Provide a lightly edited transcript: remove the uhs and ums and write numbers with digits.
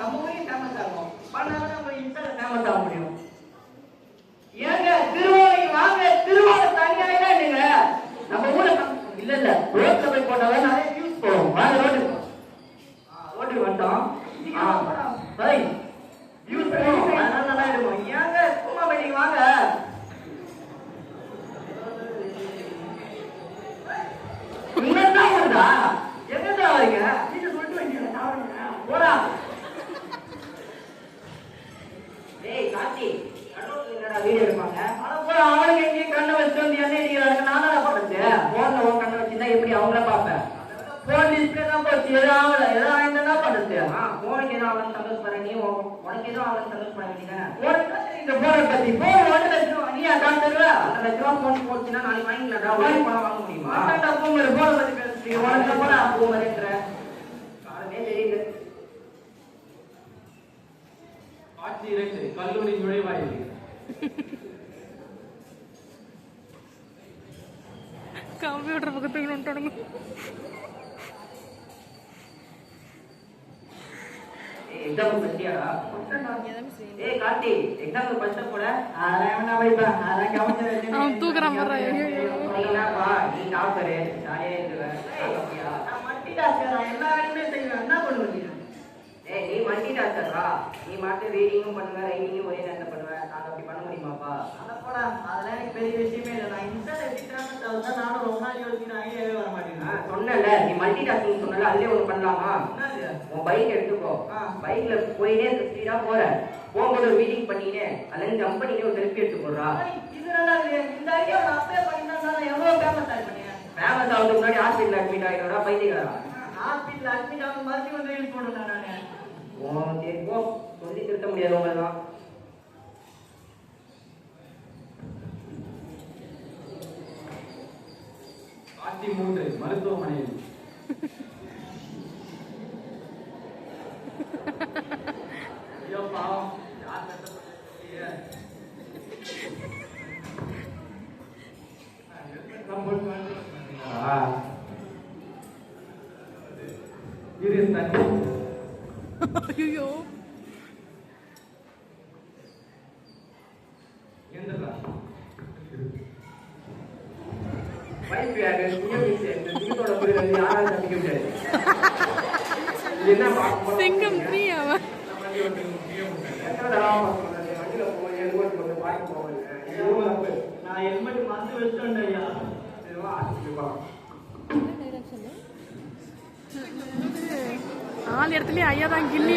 நம்ம ஊரையும் ஃபேமஸ் ஆகும். பண்ணாதான் நம்ம இன்ஸ்டால ஃபேமஸ் ஆக முடியும். ஏங்க திருவாரூர் வாங்க, திருவாரூர் தனியாக இல்லைங்க. நம்ம ஊர்ல இல்ல ரோட்ல போய் போட்டாதான் நிறைய வியூஸ் போகும். வாங்க ரோட்டுக்கு வந்துட்டோம். வியூஸ் போகும், அதனால நல்லா இருக்கும். ஏங்க சும்மா போய் வாங்க. என்னதான் வருதா? எங்கதான் வரீங்க? வீட்டை சொல்லிட்டு வைங்க. போடா. ஏய் கார்த்தி, வீடியோ எடுப்பாங்க. அவனுக்கு எங்கேயும் கண்ணை வச்சு வந்து என்ன அடிக்கிறாங்க? நானும் பண்றது போன்ல உன் கண்ணை வச்சுதான் எப்படி அவங்கள பார்ப்பேன். போன் டிஸ்பிளே தான் போச்சு. எதாவது என்ன பண்றது? போனுக்கு ஏதோ அவன் சந்தோஷப்படுற, நீ உனக்கு ஏதோ அவன் சந்தோஷப்பட வேண்டியதானே. இந்த போனை பத்தி போன் 1 லட்சம் நீ அக்கௌண்ட் தருவ. 1 லட்ச ரூபா போன் போச்சுன்னா நாளைக்கு வாங்கிக்கலாம். பணம் வாங்க முடியுமா? போன் பத்தி பேசுறீங்க. உனக்கு போன போன்ற காலமே தெரியுது. காட்சி 2 கல்லூரி நுழைவாயில். கம்ப்யூட்டர் பக்கத்துக்கு வந்துட்டானுங்க. எக்ஸாம் படிச்சியாடா? ஏய் கார்த்தி, எக்ஸாம் படிச்ச போல. அதெல்லாம் நான் வைப்பேன். அதெல்லாம் கவனிச்சு அவன் தூக்குறான் பாரு. நீங்கப்பா நீ டாக்டர் ஜாலியா இருக்க. நான் மல்டி டாஸ்கர், எல்லா வேலையுமே செய்வேன். என்ன பண்ணுவீங்க? ஏய் நீ மல்டி டாஸ்கர்ரா. நீ மட்டும் ரீடிங்கும் பண்ணுவ, ரைட்டிங்கும் ஒரே நேரத்துல பண்ணுவ. நாங்க அப்படி பண்ண முடியுமாப்பா? அத போடா, அதெல்லாம் எனக்கு பெரிய விஷயமே இல்லை. நான் இன்ஸ்டால எடுத்துட்டான்னு தவிர நானும் ரொம்ப நாள் யோசிக்கிறேன். ஐடியாவே வர மாட்டேங்குது. சொன்னல நீ மல்டி டாஸ்கிங் சொன்னல, அதுலயே ஒண்ணு பண்ணலாமா? உன் பைக் எடுத்துக்கோ. பைக்ல போயிட்டே ஸ்பீடா போற, போகும்போது ஒரு மீட்டிங் பண்ணினே அதுல ஜம்ப் பண்ணினே ஒரு செல்ஃபி எடுத்து போடுறா. இது நல்லா இருக்கு. இந்த ஐடியா நான் அப்ளை பண்ணிட்டா எவ்வளவு ஃபேமஸ் ஆயிடுறேன். ஃபேமஸ் ஆகுறதுக்கு முன்னாடி ஹாஸ்பிட்டல் அட்மிட் ஆயிடுறா. பைத்தியக்காரா, ஹாஸ்பிட்டல் அட்மிட் ஆகும் மறுபடியும் வந்து ரீல் போடுறேன் நானு. ஓ சரி போ, சொல்லி திருத்த முடியாது உங்களெல்லாம். காட்சி 3 மருத்துவமனையில். ஐயோ பாவம், யார் கஷ்டப்பட்டு இது தண்ணி. ஐயோ எந்தடா வைப் யாரு நியமிஸ் இந்த தீபோட புரியல. யாரால நம்பிக்க முடியாது. இது என்ன பாக்க சிங்கம் 3 அவன் எத்தனை தடவை சொல்றது? வண்டியில போய் ஹெல்மெட் போட்டு பார்க்க போவாங்க. நான் ஹெல்மெட் மறந்து வச்சிட்டேன் ஐயா. சரிவா ஆச்சுப்பா. ஆள் இடத்துலயே ஐயா தான் கில்லி.